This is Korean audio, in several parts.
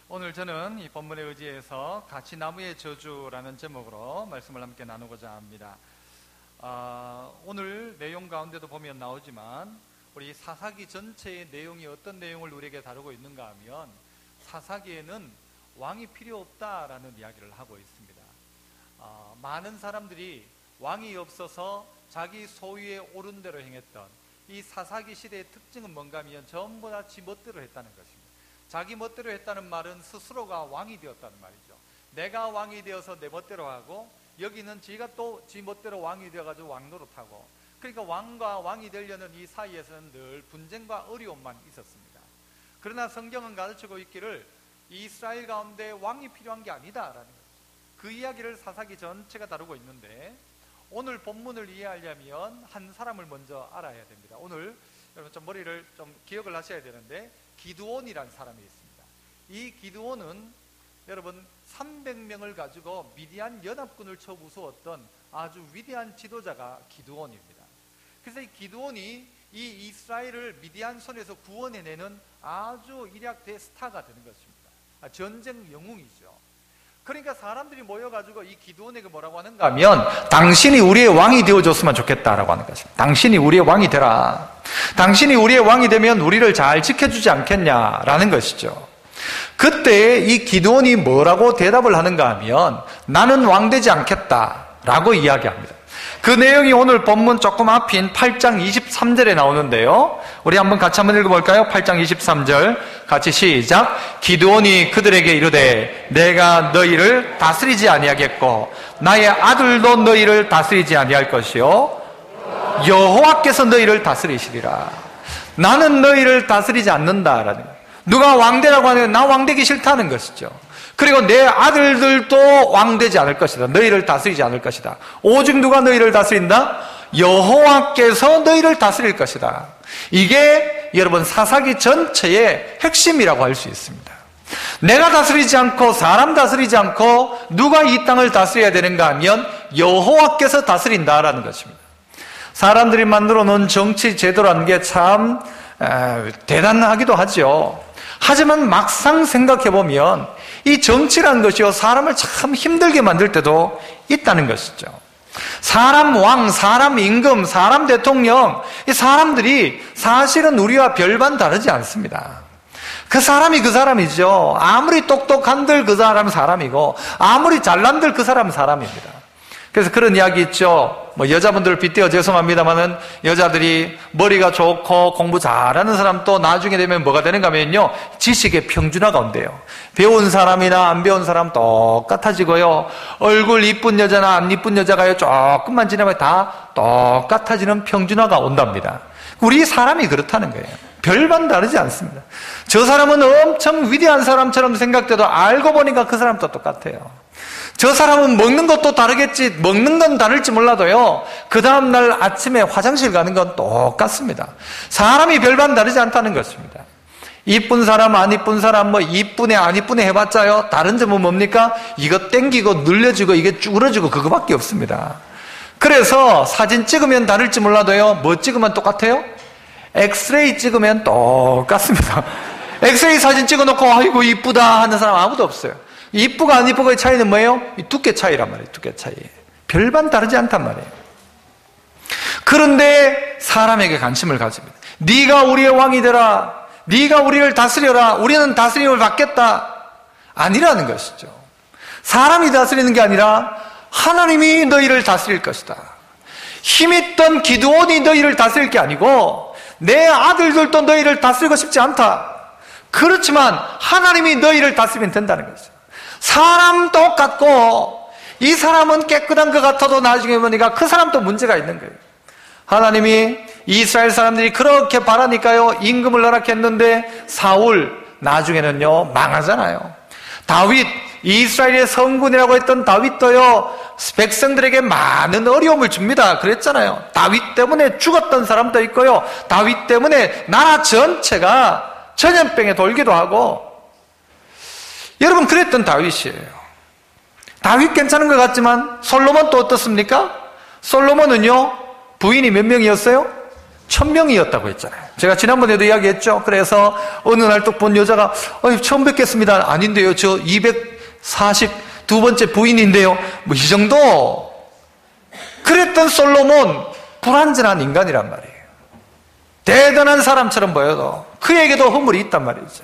오늘 저는 이 본문에 의지해서 가시나무의 저주라는 제목으로 말씀을 함께 나누고자 합니다. 오늘 내용 가운데도 보면 나오지만 우리 사사기 전체의 내용이 어떤 내용을 우리에게 다루고 있는가 하면 사사기에는 왕이 필요 없다라는 이야기를 하고 있습니다. 많은 사람들이 왕이 없어서 자기 소유에 옳은 대로 행했던 이 사사기 시대의 특징은 뭔가 하면 전부 다 지 멋대로 했다는 것입니다. 자기 멋대로 했다는 말은 스스로가 왕이 되었다는 말이죠. 내가 왕이 되어서 내 멋대로 하고, 여기는 지가 또 지 멋대로 왕이 되어가지고 왕노릇하고, 그러니까 왕과 왕이 되려는 이 사이에서는 늘 분쟁과 어려움만 있었습니다. 그러나 성경은 가르치고 있기를 이스라엘 가운데 왕이 필요한 게 아니다라는 거죠. 그 이야기를 사사기 전체가 다루고 있는데, 오늘 본문을 이해하려면 한 사람을 먼저 알아야 됩니다. 오늘 여러분 좀 머리를 좀 기억을 하셔야 되는데, 기드온이라는 사람이 있습니다. 이 기드온은 여러분 300명을 가지고 미디안 연합군을 쳐 부수었던 아주 위대한 지도자가 기드온입니다. 그래서 이 기드온이 이 이스라엘을 미디안 손에서 구원해내는 아주 일약대 스타가 되는 것입니다. 전쟁 영웅이죠. 그러니까 사람들이 모여가지고 이 기드온에게 뭐라고 하는가 하면, 당신이 우리의 왕이 되어줬으면 좋겠다라고 하는 것입니다. 당신이 우리의 왕이 되라. 당신이 우리의 왕이 되면 우리를 잘 지켜주지 않겠냐라는 것이죠. 그때 이 기드온이 뭐라고 대답을 하는가 하면, 나는 왕 되지 않겠다라고 이야기합니다. 그 내용이 오늘 본문 조금 앞인 8장 23절에 나오는데요, 우리 한번 같이 한번 읽어볼까요? 8장 23절 같이 시작. 기드온이 그들에게 이르되 내가 너희를 다스리지 아니하겠고 나의 아들도 너희를 다스리지 아니할 것이요 여호와께서 너희를 다스리시리라. 나는 너희를 다스리지 않는다라는 거예요. 누가 왕되라고 하면 나 왕되기 싫다는 것이죠. 그리고 내 아들들도 왕되지 않을 것이다. 너희를 다스리지 않을 것이다. 오직 누가 너희를 다스린다? 여호와께서 너희를 다스릴 것이다. 이게 여러분 사사기 전체의 핵심이라고 할 수 있습니다. 내가 다스리지 않고 사람 다스리지 않고 누가 이 땅을 다스려야 되는가 하면 여호와께서 다스린다라는 것입니다. 사람들이 만들어 놓은 정치 제도라는 게 참 대단하기도 하죠. 하지만 막상 생각해 보면 이 정치라는 것이요, 사람을 참 힘들게 만들 때도 있다는 것이죠. 사람 왕, 사람 임금, 사람 대통령, 이 사람들이 사실은 우리와 별반 다르지 않습니다. 그 사람이 그 사람이죠. 아무리 똑똑한들 그 사람은 사람이고, 아무리 잘난들 그 사람은 사람입니다. 그래서 그런 이야기 있죠. 여자분들을 빗대어 죄송합니다만은, 여자들이 머리가 좋고 공부 잘하는 사람도 나중에 되면 뭐가 되는가 하면요, 지식의 평준화가 온대요. 배운 사람이나 안 배운 사람 똑같아지고요, 얼굴 이쁜 여자나 안 이쁜 여자가요, 조금만 지나면 다 똑같아지는 평준화가 온답니다. 우리 사람이 그렇다는 거예요. 별반 다르지 않습니다. 저 사람은 엄청 위대한 사람처럼 생각돼도 알고 보니까 그 사람도 똑같아요. 저 사람은 먹는 것도 다르겠지, 먹는 건 다를지 몰라도요, 그 다음날 아침에 화장실 가는 건 똑같습니다. 사람이 별반 다르지 않다는 것입니다. 이쁜 사람, 안 이쁜 사람, 이쁘네, 안 이쁘네 해봤자요, 다른 점은 뭡니까? 이거 땡기고 늘려지고 이게 쭈그러지고 그거밖에 없습니다. 그래서 사진 찍으면 다를지 몰라도요, 뭐 찍으면 똑같아요? 엑스레이 찍으면 똑같습니다. 엑스레이 사진 찍어놓고 아이고 이쁘다 하는 사람 아무도 없어요. 이쁘고 안 이쁘고의 차이는 뭐예요? 이 두께 차이란 말이에요. 두께 차이. 별반 다르지 않단 말이에요. 그런데 사람에게 관심을 가집니다. 네가 우리의 왕이 되라. 네가 우리를 다스려라. 우리는 다스림을 받겠다. 아니라는 것이죠. 사람이 다스리는 게 아니라 하나님이 너희를 다스릴 것이다. 힘있던 기드온이 너희를 다스릴 게 아니고 내 아들들도 너희를 다스리고 싶지 않다. 그렇지만 하나님이 너희를 다스리면 된다는 것이죠. 사람 똑같고 이 사람은 깨끗한 것 같아도 나중에 보니까 그 사람도 문제가 있는 거예요. 하나님이 이스라엘 사람들이 그렇게 바라니까요, 임금을 허락했는데 사울 나중에는요 망하잖아요. 다윗, 이스라엘의 성군이라고 했던 다윗도요 백성들에게 많은 어려움을 줍니다. 그랬잖아요. 다윗 때문에 죽었던 사람도 있고요, 다윗 때문에 나라 전체가 전염병에 돌기도 하고. 여러분, 그랬던 다윗이에요. 다윗 괜찮은 것 같지만 솔로몬 또 어떻습니까? 솔로몬은요 부인이 몇 명이었어요? 천명이었다고 했잖아요. 제가 지난번에도 이야기했죠. 그래서 어느 날 또 본 여자가 처음 뵙겠습니다. 아닌데요. 저 242번째 부인인데요. 뭐 이 정도. 그랬던 솔로몬 불완전한 인간이란 말이에요. 대단한 사람처럼 보여도 그에게도 허물이 있단 말이죠.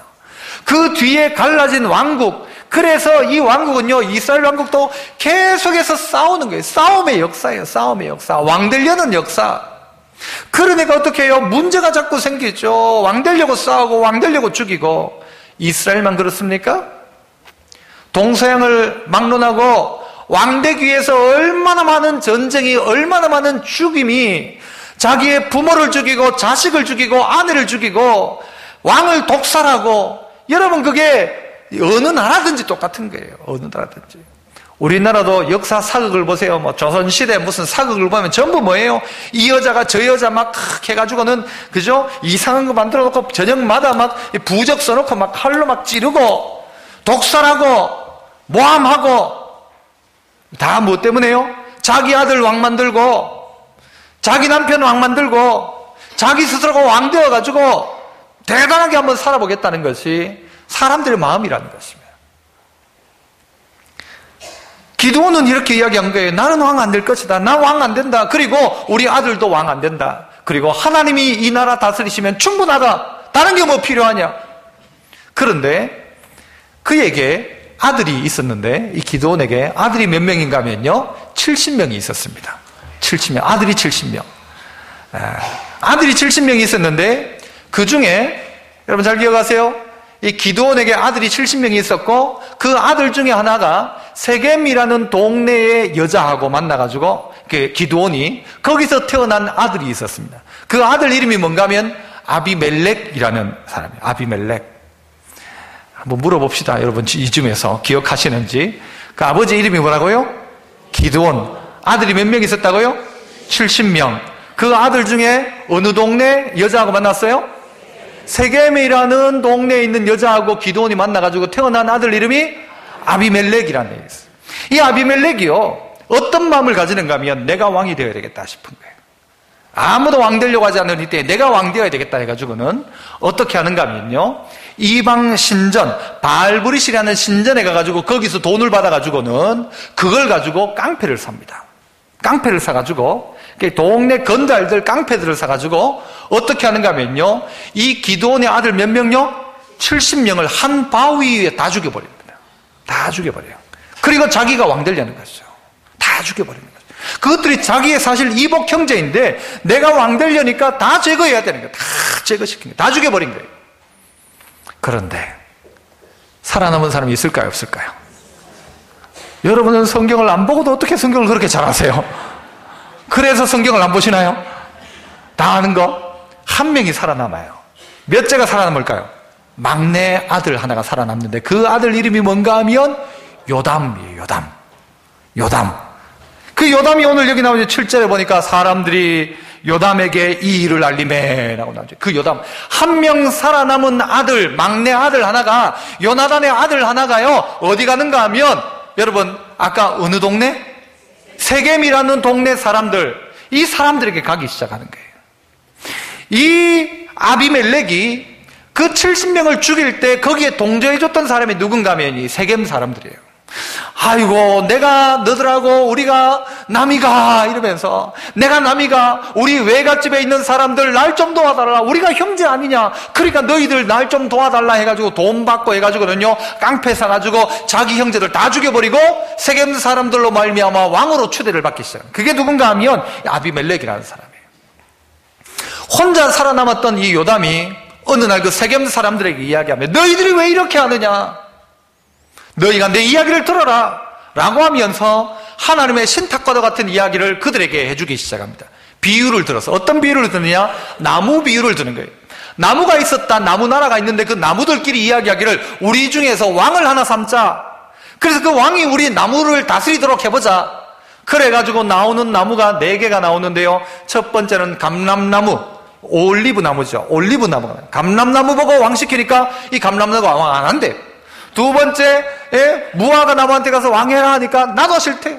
그 뒤에 갈라진 왕국, 그래서 이 왕국은요, 이스라엘 왕국도 계속해서 싸우는 거예요. 싸움의 역사예요. 싸움의 역사. 왕 되려는 역사. 그러니까 어떻게 해요? 문제가 자꾸 생기죠. 왕 되려고 싸우고 왕 되려고 죽이고. 이스라엘만 그렇습니까? 동서양을 막론하고 왕 되기 위해서 얼마나 많은 전쟁이, 얼마나 많은 죽임이, 자기의 부모를 죽이고 자식을 죽이고 아내를 죽이고 왕을 독살하고. 여러분, 그게 어느 나라든지 똑같은 거예요. 어느 나라든지. 우리나라도 역사 사극을 보세요. 뭐 조선시대 무슨 사극을 보면 전부 뭐예요? 이 여자가 저 여자 막 해가지고는, 그죠? 이상한 거 만들어 놓고 저녁마다 막 부적 써놓고 막 칼로 막 찌르고 독살하고 모함하고. 다 뭐 때문에요? 자기 아들 왕 만들고 자기 남편 왕 만들고 자기 스스로가 왕 되어가지고 대단하게 한번 살아보겠다는 것이 사람들의 마음이라는 것입니다. 기드온은 이렇게 이야기한 거예요. 나는 왕 안 될 것이다. 나 왕 안 된다. 그리고 우리 아들도 왕 안 된다. 그리고 하나님이 이 나라 다스리시면 충분하다. 다른 게 뭐 필요하냐? 그런데 그에게 아들이 있었는데, 이 기드온에게 아들이 몇 명인가 하면요, 70명이 있었습니다. 70명. 아들이 70명. 아들이 70명이 있었는데, 그 중에 여러분 잘 기억하세요? 이 기드온에게 아들이 70명이 있었고, 그 아들 중에 하나가 세겜이라는 동네의 여자하고 만나가지고, 기드온이 거기서 태어난 아들이 있었습니다. 그 아들 이름이 뭔가 하면 아비멜렉이라는 사람이에요. 아비멜렉. 한번 물어봅시다. 여러분, 이쯤에서 기억하시는지. 그 아버지 이름이 뭐라고요? 기드온. 아들이 몇 명 있었다고요? 70명. 그 아들 중에 어느 동네 여자하고 만났어요? 세겜이라는 동네에 있는 여자하고 기드온이 만나가지고 태어난 아들 이름이 아비멜렉이라는 애가 있어요. 이 아비멜렉이요, 어떤 마음을 가지는가 하면 내가 왕이 되어야 되겠다 싶은 거예요. 아무도 왕 되려고 하지 않는 이때 내가 왕 되어야 되겠다 해가지고는 어떻게 하는가 하면요, 이방 신전, 바알브릿이라는 신전에 가가지고 거기서 돈을 받아가지고는 그걸 가지고 깡패를 삽니다. 깡패를 사가지고, 동네 건달들 깡패들을 사가지고 어떻게 하는가 하면요, 이 기드온의 아들 몇 명요? 70명을 한 바위 위에 다 죽여버립니다. 다 죽여버려요. 그리고 자기가 왕 되려는 거죠. 다 죽여버리는 거죠. 그것들이 자기의 사실 이복 형제인데 내가 왕 되려니까 다 제거해야 되는 거예요. 다 제거시킨 거예요. 다 죽여버린 거예요. 그런데 살아남은 사람이 있을까요? 없을까요? 여러분은 성경을 안 보고도 어떻게 성경을 그렇게 잘 아세요? 그래서 성경을 안 보시나요? 다 아는 거? 한 명이 살아남아요. 몇째가 살아남을까요? 막내 아들 하나가 살아남는데 그 아들 이름이 뭔가 하면 요담이에요. 요담. 그 요담이 오늘 여기 나오죠. 7절에 보니까 사람들이 요담에게 이 일을 알리매 라고 나오죠. 그 요담, 한 명 살아남은 아들, 막내 아들 하나가, 요나단의 아들 하나가요, 어디 가는가 하면, 여러분 아까 어느 동네? 세겜이라는 동네 사람들, 이 사람들에게 가기 시작하는 거예요. 이 아비멜렉이 그 70명을 죽일 때 거기에 동조해줬던 사람이 누군가 하면 이 세겜 사람들이에요. 아이고, 내가 너들하고 우리가 남이가 이러면서, 내가 남이가 우리 외갓집에 있는 사람들 날 좀 도와달라, 우리가 형제 아니냐, 그러니까 너희들 날 좀 도와달라 해가지고 돈 받고 해가지고는요 깡패 사가지고 자기 형제들 다 죽여버리고 세겜 사람들로 말미암아 왕으로 추대를 받기 시작해요. 그게 누군가 하면 아비멜렉이라는 사람이에요. 혼자 살아남았던 이 요담이 어느 날 그 세겜 사람들에게 이야기하면, 너희들이 왜 이렇게 하느냐, 너희가 내 이야기를 들어라 라고 하면서 하나님의 신탁과도 같은 이야기를 그들에게 해주기 시작합니다. 비유를 들어서, 어떤 비유를 드느냐, 나무 비유를 드는 거예요. 나무가 있었다, 나무 나라가 있는데 그 나무들끼리 이야기하기를 우리 중에서 왕을 하나 삼자. 그래서 그 왕이 우리 나무를 다스리도록 해보자. 그래가지고 나오는 나무가 4개가 나오는데요, 첫 번째는 감람나무, 올리브 나무죠. 올리브 나무가, 감람나무 보고 왕 시키니까 이 감람나무가 왕 안 한대. 두 번째, 무화과 나무한테 가서 왕해라 하니까 나도 싫대.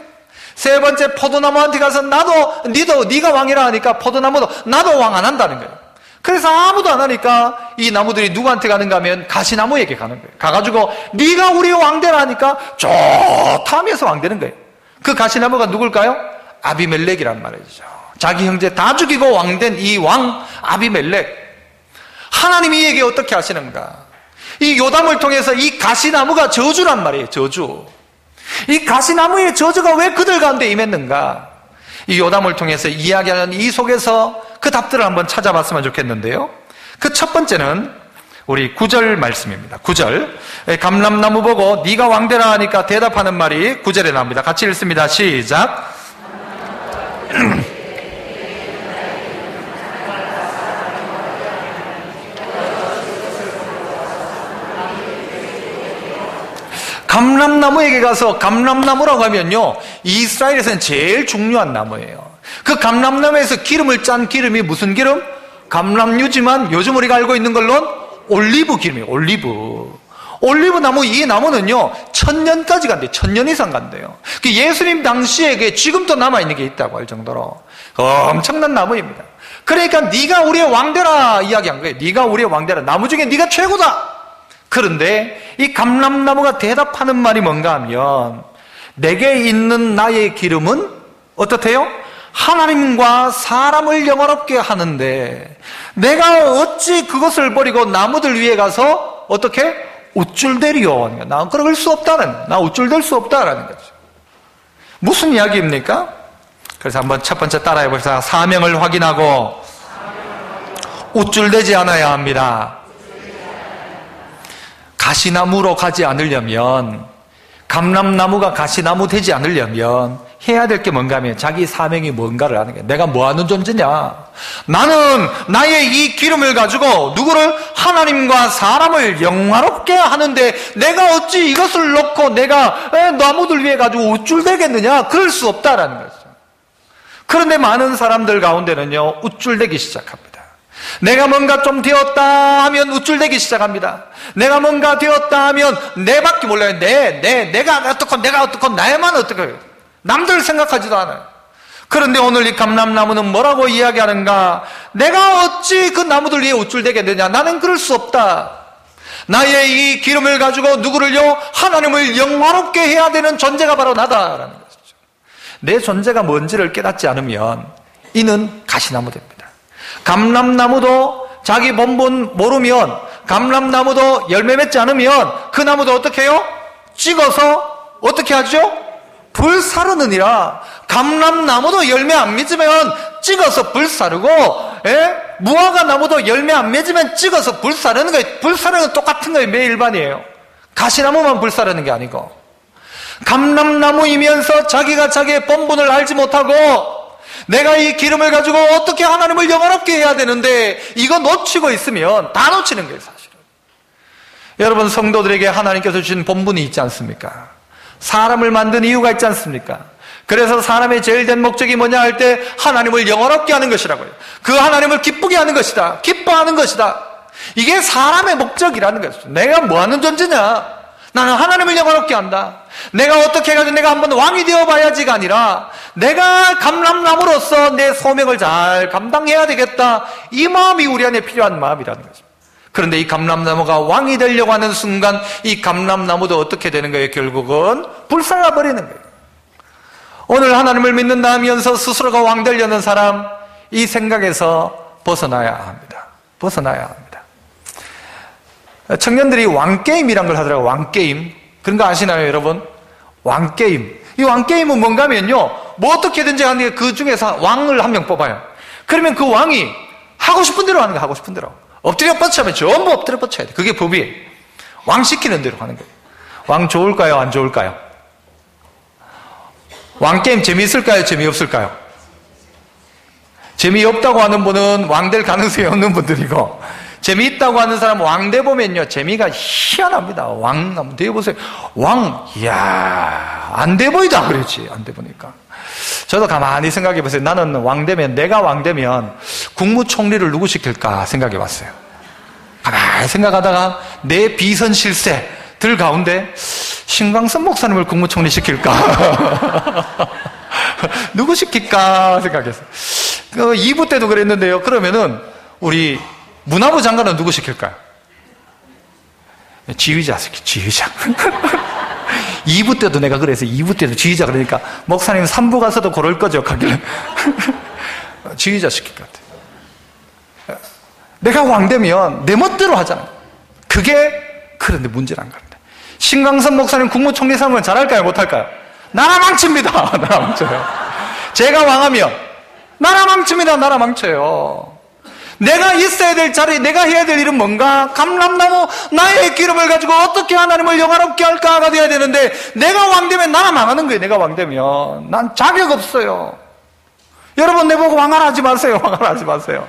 세 번째, 포도나무한테 가서 네가 왕이라 하니까 포도나무도 나도 왕 안 한다는 거예요. 그래서 아무도 안 하니까 이 나무들이 누구한테 가는가 하면 가시나무에게 가는 거예요. 가가지고 네가 우리 왕되라 하니까 좋다 하면서 왕되는 거예요. 그 가시나무가 누굴까요? 아비멜렉이란 말이죠. 자기 형제 다 죽이고 왕된 이 왕 아비멜렉. 하나님이 이에게 어떻게 하시는가? 이 요담을 통해서 이 가시나무가 저주란 말이에요. 저주. 이 가시나무의 저주가 왜 그들 가운데 임했는가? 이 요담을 통해서 이야기하는 이 속에서 그 답들을 한번 찾아봤으면 좋겠는데요. 그 첫 번째는 우리 9절 말씀입니다. 9절. 감람나무 보고 네가 왕되라 하니까 대답하는 말이 9절에 나옵니다. 같이 읽습니다. 시작. 감람나무에게 가서, 감람나무라고 하면요, 이스라엘에서는 제일 중요한 나무예요. 그 감람나무에서 기름을 짠 기름이 무슨 기름? 감람유지만 요즘 우리가 알고 있는 걸로는 올리브 기름이에요. 올리브 나무, 이 나무는요 1000년까지 간대요. 1000년 이상 간대요. 예수님 당시에 지금도 남아있는 게 있다고 할 정도로 엄청난 나무입니다. 그러니까 네가 우리의 왕되라 이야기한 거예요. 네가 우리의 왕되라. 나무 중에 네가 최고다. 그런데 이 감람나무가 대답하는 말이 뭔가 하면, 내게 있는 나의 기름은 어떻대요? 하나님과 사람을 영화롭게 하는데 내가 어찌 그것을 버리고 나무들 위에 가서 어떻게? 우쭐대리요. 나 그럴 수 없다는, 나 우쭐댈 수 없다라는 거죠. 무슨 이야기입니까? 그래서 한번 첫 번째 따라해 보시다. 사명을 확인하고 우쭐대지 않아야 합니다. 가시나무로 가지 않으려면, 감람나무가 가시나무 되지 않으려면 해야 될 게 뭔가 하면 자기 사명이 뭔가를 아는 거예요. 내가 뭐 하는 존재냐? 나는 나의 이 기름을 가지고 누구를? 하나님과 사람을 영화롭게 하는데 내가 어찌 이것을 놓고 내가 나무들 위에 가지고 우쭐대겠느냐? 그럴 수 없다라는 거죠. 그런데 많은 사람들 가운데는요 우쭐대기 시작합니다. 내가 뭔가 좀 되었다 하면 우쭐대기 시작합니다. 내가 뭔가 되었다 하면 내밖에 몰라요. 내가 어떻고 나야만 어떻고, 남들 생각하지도 않아요. 그런데 오늘 이 감람나무는 뭐라고 이야기하는가? 내가 어찌 그 나무들 위에 우쭐대겠느냐? 나는 그럴 수 없다. 나의 이 기름을 가지고 누구를요? 하나님을 영화롭게 해야 되는 존재가 바로 나다라는 것이죠. 내 존재가 뭔지를 깨닫지 않으면 이는 가시나무 됩니다. 감람나무도 자기 본분 모르면, 감람나무도 열매 맺지 않으면 그 나무도 어떻게 해요? 찍어서 어떻게 하죠? 불사르느니라. 감람나무도 열매 안 맺으면 찍어서 불사르고, 무화과 나무도 열매 안 맺으면 찍어서 불사르는 거예요. 불사르는 건 똑같은 거예요. 매일 일반이에요. 가시나무만 불사르는 게 아니고, 감람나무이면서 자기가 자기의 본분을 알지 못하고 내가 이 기름을 가지고 어떻게 하나님을 영화롭게 해야 되는데 이거 놓치고 있으면 다 놓치는 거예요, 사실은. 여러분, 성도들에게 하나님께서 주신 본분이 있지 않습니까? 사람을 만든 이유가 있지 않습니까? 그래서 사람의 제일 된 목적이 뭐냐 할 때 하나님을 영화롭게 하는 것이라고요. 그 하나님을 기쁘게 하는 것이다. 기뻐하는 것이다. 이게 사람의 목적이라는 것이죠. 내가 뭐 하는 존재냐? 나는 하나님을 영화롭게 한다. 내가 어떻게 해가지고 내가 한번 왕이 되어봐야지가 아니라 내가 감람나무로서 내 소명을 잘 감당해야 되겠다. 이 마음이 우리 안에 필요한 마음이라는 거죠. 그런데 이 감람나무가 왕이 되려고 하는 순간 이 감람나무도 어떻게 되는 거예요? 결국은 불살라버리는 거예요. 오늘 하나님을 믿는다 하면서 스스로가 왕 되려는 사람, 이 생각에서 벗어나야 합니다. 벗어나야 합니다. 청년들이 왕게임이란 걸 하더라고요. 왕게임. 그런 거 아시나요, 여러분? 왕게임. 이 왕게임은 뭔가 하면요, 뭐 어떻게든지 하는 게 그 중에서 왕을 한 명 뽑아요. 그러면 그 왕이 하고 싶은 대로 하는 거예요. 하고 싶은 대로. 엎드려 뻗쳐면 전부 엎드려 뻗쳐야 돼. 그게 법이에요. 왕 시키는 대로 하는 거예요. 왕 좋을까요? 안 좋을까요? 왕게임 재미있을까요? 재미없을까요? 재미없다고 하는 분은 왕 될 가능성이 없는 분들이고, 재미있다고 하는 사람 왕돼 보면요 재미가 희한합니다. 왕 한번 돼 보세요. 왕, 이야, 안 돼 보이다 그랬지. 안 돼 보니까. 저도 가만히 생각해 보세요. 나는 왕 되면, 내가 왕 되면 국무총리를 누구 시킬까 생각해 봤어요. 가만히 생각하다가 내 비선 실세들 가운데 신광선 목사님을 국무총리 시킬까. 누구 시킬까 생각했어요. 2부 때도 그랬는데요. 그러면은 우리 문화부 장관은 누구 시킬까요? 지휘자 시킬, 지휘자. 2부 때도 내가 그래서 2부 때도 지휘자 그러니까 목사님 3부 가서도 그럴 거죠 하길래 지휘자 시킬 것 같아요. 내가 왕되면 내 멋대로 하잖아요. 그게 그런데 문제란 겁니다. 신광선 목사님 국무총리 삼으면 잘할까요? 못할까요? 나라 망칩니다. 나라 망쳐요. 제가 왕하면 나라 망칩니다. 나라 망쳐요. 내가 있어야 될 자리, 내가 해야 될 일은 뭔가? 감람나무 나의 기름을 가지고 어떻게 하나님을 영화롭게 할까가 돼야 되는데 내가 왕되면 나라 망하는 거예요. 내가 왕되면 난 자격 없어요. 여러분 내보고 왕하라 하지 마세요. 왕하라 하지 마세요.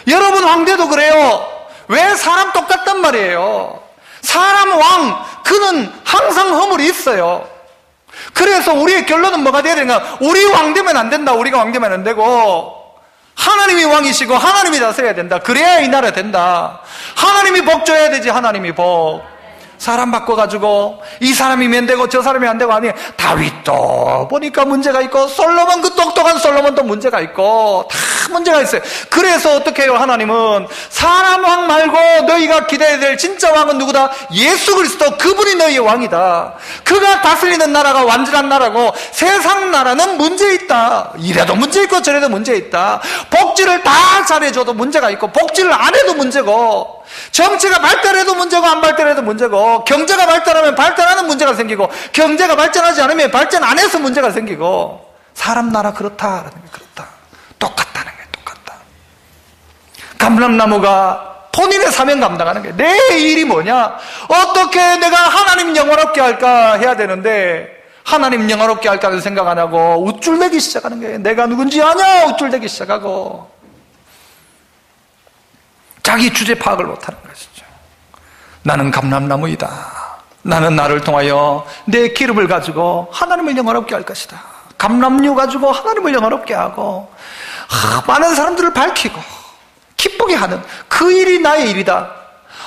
여러분 왕돼도 그래요. 왜 사람 똑같단 말이에요. 사람 왕 그는 항상 허물이 있어요. 그래서 우리의 결론은 뭐가 돼야 되는가? 우리 왕되면 안 된다. 우리가 왕되면 안 되고 하나님이 왕이시고 하나님이 다스려야 된다. 그래야 이 나라 된다. 하나님이 복 줘야 되지. 하나님이 복. 사람 바꿔가지고 이 사람이면 되고 저 사람이 안 되고 아니 다윗도 보니까 문제가 있고 솔로몬 그 똑똑한 솔로몬도 문제가 있고 다 문제가 있어요. 그래서 어떻게 해요? 하나님은 사람 왕 말고 너희가 기대해야 될 진짜 왕은 누구다? 예수 그리스도 그분이 너희의 왕이다. 그가 다스리는 나라가 완전한 나라고 세상 나라는 문제 있다. 이래도 문제 있고 저래도 문제 있다. 복지를 다 잘해줘도 문제가 있고 복지를 안 해도 문제고 정치가 발달해도 문제고 안 발달해도 문제고 경제가 발달하면 발달하는 문제가 생기고 경제가 발전하지 않으면 발전 안 해서 문제가 생기고 사람 나라 그렇다라는 게 그렇다. 똑같다는 게 똑같다. 감람나무가 본인의 사명 감당하는 게 내 일이 뭐냐? 어떻게 내가 하나님 영화롭게 할까 해야 되는데 하나님 영화롭게 할까는 생각 안 하고 우쭐대기 시작하는 거예요. 내가 누군지 아냐? 우쭐대기 시작하고 자기 주제 파악을 못하는 것이죠. 나는 감람나무이다. 나는 나를 통하여 내 기름을 가지고 하나님을 영화롭게 할 것이다. 감람류 가지고 하나님을 영화롭게 하고 많은 사람들을 밝히고 기쁘게 하는 그 일이 나의 일이다.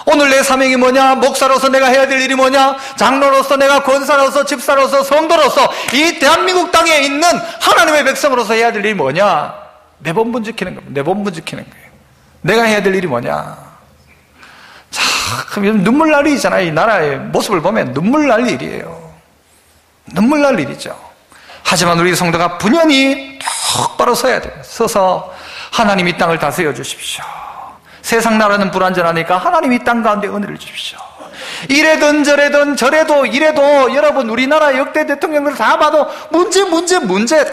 오늘 내 사명이 뭐냐? 목사로서 내가 해야 될 일이 뭐냐? 장로로서 내가 권사로서 집사로서 성도로서 이 대한민국 땅에 있는 하나님의 백성으로서 해야 될 일이 뭐냐? 내 본분 지키는 겁니다. 내 본분 지키는 거예요. 내가 해야 될 일이 뭐냐? 자, 그럼 눈물 날 일이잖아요. 이 나라의 모습을 보면 눈물 날 일이에요. 눈물 날 일이죠. 하지만 우리 성도가 분연히 똑바로 서야 돼요. 서서 하나님 이 땅을 다스려 주십시오. 세상 나라는 불안전하니까 하나님 이 땅 가운데 은혜를 주십시오. 이래든 저래든 저래도 이래도 여러분 우리나라 역대 대통령들 다 봐도 문제 다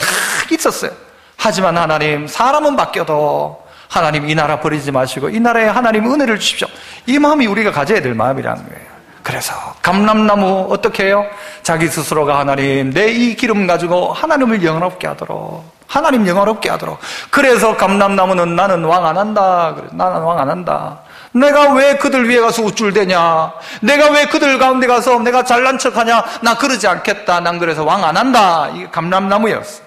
있었어요. 하지만 하나님 사람은 바뀌어도 하나님 이 나라 버리지 마시고 이 나라에 하나님 은혜를 주십시오. 이 마음이 우리가 가져야 될 마음이라는 거예요. 그래서 감람나무 어떻게 해요? 자기 스스로가 하나님 내 이 기름 가지고 하나님을 영화롭게 하도록 하나님 영화롭게 하도록. 그래서 감람나무는 나는 왕 안 한다. 나는 왕 안 한다. 내가 왜 그들 위에 가서 우쭐대냐? 내가 왜 그들 가운데 가서 내가 잘난 척하냐? 나 그러지 않겠다. 난 그래서 왕 안 한다. 이게 감람나무였어.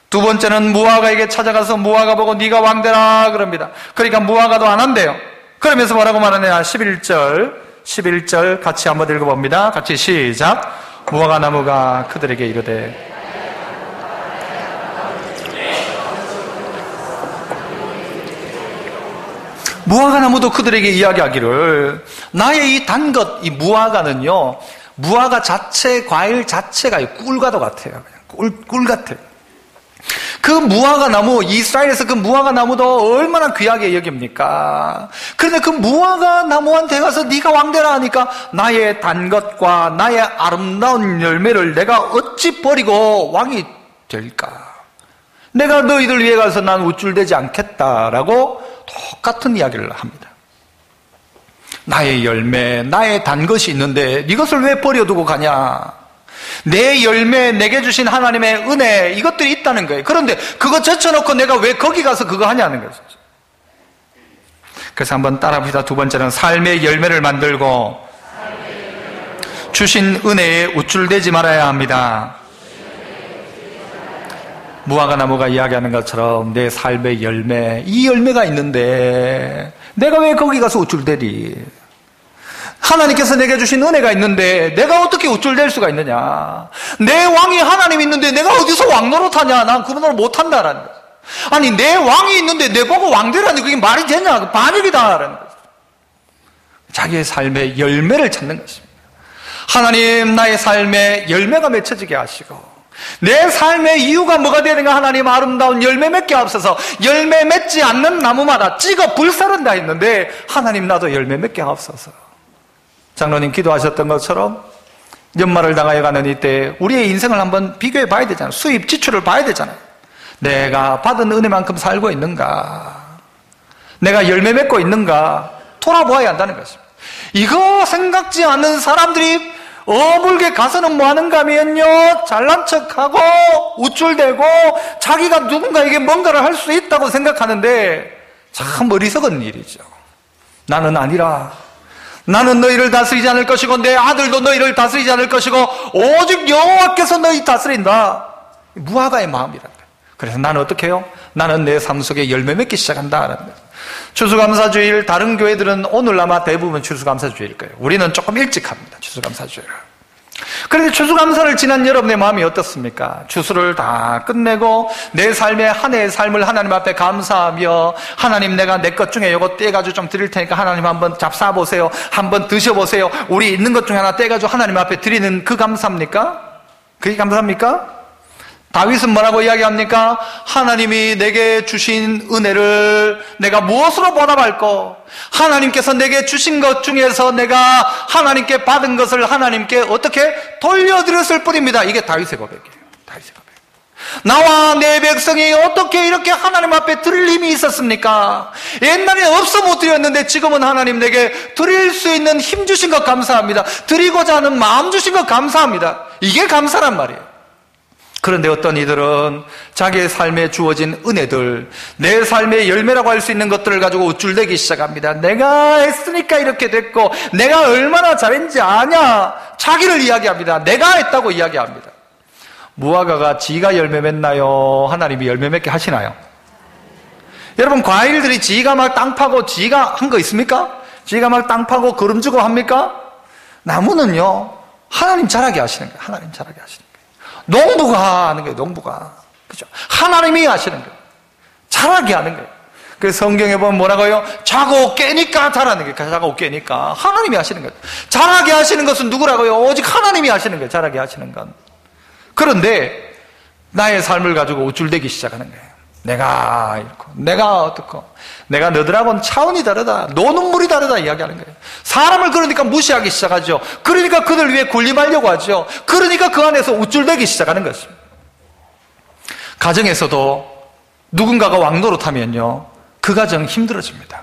두 번째는 무화과에게 찾아가서 무화과 보고 네가 왕되라 그럽니다. 그러니까 무화과도 안 한대요. 그러면서 뭐라고 말하느냐? 11절 같이 한번 읽어봅니다. 같이 시작. 무화과 나무가 그들에게 이르되 무화과 나무도 그들에게 이야기하기를 나의 이 단 것, 이 무화과는요 무화과 자체, 과일 자체가 꿀과도 같아요. 그냥 꿀 같아요. 그 무화과 나무, 이스라엘에서 그 무화과 나무도 얼마나 귀하게 여깁니까? 그런데 그 무화과 나무한테 가서 네가 왕되라 하니까 나의 단 것과 나의 아름다운 열매를 내가 어찌 버리고 왕이 될까? 내가 너희들 위해 가서 난 우쭐대지 않겠다라고 똑같은 이야기를 합니다. 나의 열매, 나의 단 것이 있는데 이것을 왜 버려두고 가냐? 내 열매, 내게 주신 하나님의 은혜, 이것들이 있다는 거예요. 그런데 그거 젖혀놓고 내가 왜 거기 가서 그거 하냐는 거죠. 그래서 한번 따라합시다. 두 번째는 삶의 열매를 만들고 주신 은혜에 우쭐대지 말아야 합니다. 무화과 나무가 이야기하는 것처럼 내 삶의 열매, 이 열매가 있는데 내가 왜 거기 가서 우쭐대리? 하나님께서 내게 주신 은혜가 있는데 내가 어떻게 우쭐댈 수가 있느냐. 내 왕이 하나님 있는데 내가 어디서 왕 노릇하냐. 난 그분을 못한다라는 거죠. 아니 내 왕이 있는데 내 보고 왕되라니 그게 말이 되냐. 반역이다라는 거죠. 자기의 삶의 열매를 찾는 것입니다. 하나님 나의 삶에 열매가 맺혀지게 하시고 내 삶의 이유가 뭐가 되는가. 하나님 아름다운 열매 맺게 하옵소서. 열매 맺지 않는 나무마다 찍어 불사른다 했는데 하나님 나도 열매 맺게 하옵소서. 장로님 기도하셨던 것처럼 연말을 당하여가는 이때 우리의 인생을 한번 비교해 봐야 되잖아요. 수입 지출을 봐야 되잖아요. 내가 받은 은혜만큼 살고 있는가, 내가 열매 맺고 있는가 돌아보아야 한다는 것입니다. 이거 생각지 않는 사람들이 어물게 가서는 뭐 하는가 하면요, 잘난 척하고 우쭐대고 자기가 누군가에게 뭔가를 할 수 있다고 생각하는데 참 어리석은 일이죠. 나는 아니라, 나는 너희를 다스리지 않을 것이고 내 아들도 너희를 다스리지 않을 것이고 오직 여호와께서 너희 다스린다. 무화과의 마음이란다. 그래서 나는 어떻게 해요? 나는 내 삶 속에 열매 맺기 시작한다라는 거예요. 추수감사주일, 다른 교회들은 오늘 아마 대부분 추수감사주일일 거예요. 우리는 조금 일찍 합니다, 추수감사주일을. 그런데 추수감사를 지난 여러분의 마음이 어떻습니까? 추수를 다 끝내고 내 삶의 한 해의 삶을 하나님 앞에 감사하며, 하나님 내가 내 것 중에 이거 떼가지고 좀 드릴 테니까 하나님 한번 잡숴보세요, 한번 드셔보세요, 우리 있는 것 중에 하나 떼가지고 하나님 앞에 드리는 그 감사입니까? 그게 감사합니까? 다윗은 뭐라고 이야기합니까? 하나님이 내게 주신 은혜를 내가 무엇으로 보답할꼬? 하나님께서 내게 주신 것 중에서 내가 하나님께 받은 것을 하나님께 어떻게 돌려드렸을 뿐입니다. 이게 다윗의 고백이에요. 다윗의 고백. 나와 내 백성이 어떻게 이렇게 하나님 앞에 드릴 힘이 있었습니까? 옛날에 없어 못 드렸는데 지금은 하나님 내게 드릴 수 있는 힘 주신 것 감사합니다. 드리고자 하는 마음 주신 것 감사합니다. 이게 감사란 말이에요. 그런데 어떤 이들은 자기의 삶에 주어진 은혜들, 내 삶의 열매라고 할 수 있는 것들을 가지고 우쭐대기 시작합니다. 내가 했으니까 이렇게 됐고 내가 얼마나 잘했는지 아냐, 자기를 이야기합니다. 내가 했다고 이야기합니다. 무화과가 지가 열매 맺나요? 하나님이 열매 맺게 하시나요? 여러분, 과일들이 지가 막 땅 파고 지가 한 거 있습니까? 지가 막 땅 파고 거름 주고 합니까? 나무는요, 하나님 자라게 하시는 거예요. 하나님 자라게 하시는 거예요. 농부가 하는 거예요. 농부가. 그죠? 하나님이 하시는 거예요. 자라게 하는 거예요. 그래서 성경에 보면 뭐라고요? 자고 깨니까 자라는 거예요. 자고 깨니까 하나님이 하시는 거예요. 자라게 하시는 것은 누구라고요? 오직 하나님이 하시는 거예요. 자라게 하시는 건. 그런데 나의 삶을 가지고 우쭐대기 시작하는 거예요. 내가 이렇고 내가 어떻고 내가 너들하고는 차원이 다르다, 노는 물이 다르다 이야기하는 거예요. 사람을 그러니까 무시하기 시작하죠. 그러니까 그들 위해 군림하려고 하죠. 그러니까 그 안에서 우쭐대기 시작하는 것입니다. 가정에서도 누군가가 왕 노릇하면요, 그 가정 힘들어집니다.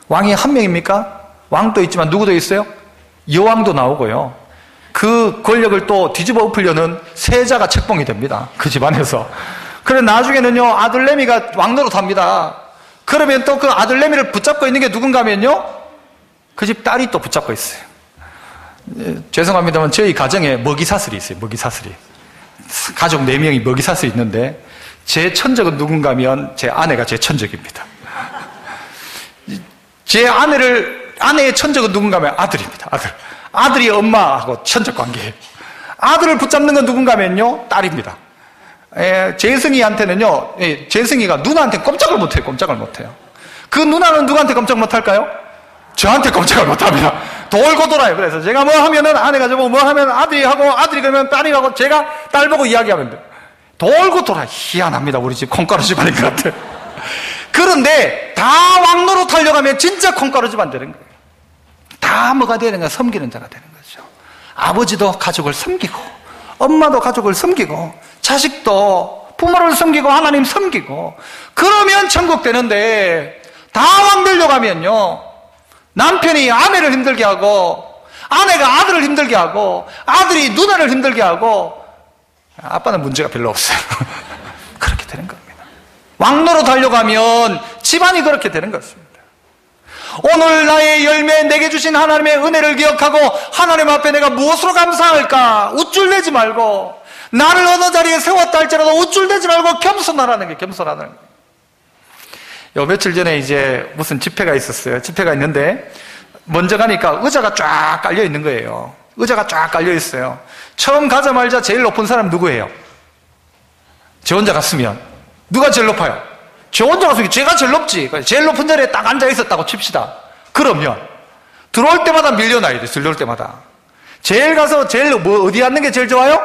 왕이 한 명입니까? 왕도 있지만 누구도 있어요? 여왕도 나오고요, 그 권력을 또 뒤집어 엎으려는 세자가 책봉이 됩니다, 그 집안에서. 그래 나중에는요, 아들내미가 왕노릇합니다. 그러면 또 그 아들내미를 붙잡고 있는 게 누군가 하면요, 그 집 딸이 또 붙잡고 있어요. 죄송합니다만 저희 가정에 먹이사슬이 있어요. 먹이사슬이. 가족 4명이 먹이사슬이 있는데 제 천적은 누군가 하면 제 아내가 제 천적입니다. 제 아내의 천적은 누군가 하면 아들입니다. 아들이 엄마하고 천적 관계예요. 아들을 붙잡는 건 누군가 하면요, 딸입니다. 재승이한테는요, 재승이가 누나한테 꼼짝을 못해요. 꼼짝을 못해요. 그 누나는 누구한테 꼼짝 못할까요? 저한테 꼼짝을 못합니다. 돌고 돌아요. 그래서 제가 뭐 하면은 아내가 저보고 뭐 하면 아들이 하고, 아들이 그러면 딸이 하고, 제가 딸 보고 이야기하면 돼요. 돌고 돌아. 희한합니다. 우리 집 콩가루 집안인 것 같아요. 그런데 다 왕노릇 하려고 하면 진짜 콩가루 집안 되는 거예요. 다 뭐가 되는 거야? 섬기는 자가 되는 거죠. 아버지도 가족을 섬기고, 엄마도 가족을 섬기고, 자식도 부모를 섬기고, 하나님 섬기고, 그러면 천국 되는데, 다 왕 되려고 하면요, 남편이 아내를 힘들게 하고, 아내가 아들을 힘들게 하고, 아들이 누나를 힘들게 하고, 아빠는 문제가 별로 없어요. 그렇게 되는 겁니다. 왕노릇 하려고 하면 집안이 그렇게 되는 것입니다. 오늘 나의 열매, 내게 주신 하나님의 은혜를 기억하고 하나님 앞에 내가 무엇으로 감사할까? 우쭐대지 말고, 나를 어느 자리에 세웠다 할지라도 우쭐대지 말고 겸손하라는 게, 겸손하라는 거예요. 며칠 전에 이제 무슨 집회가 있었어요. 집회가 있는데 먼저 가니까 의자가 쫙 깔려 있는 거예요. 의자가 쫙 깔려 있어요. 처음 가자마자 제일 높은 사람 누구예요? 저 혼자 갔으면 누가 제일 높아요? 저 혼자 갔으면 제가 제일 높지. 제일 높은 자리에 딱 앉아 있었다고 칩시다. 그러면 들어올 때마다 밀려나야 돼. 들어올 때마다. 제일 가서 제일 어디 앉는 게 제일 좋아요?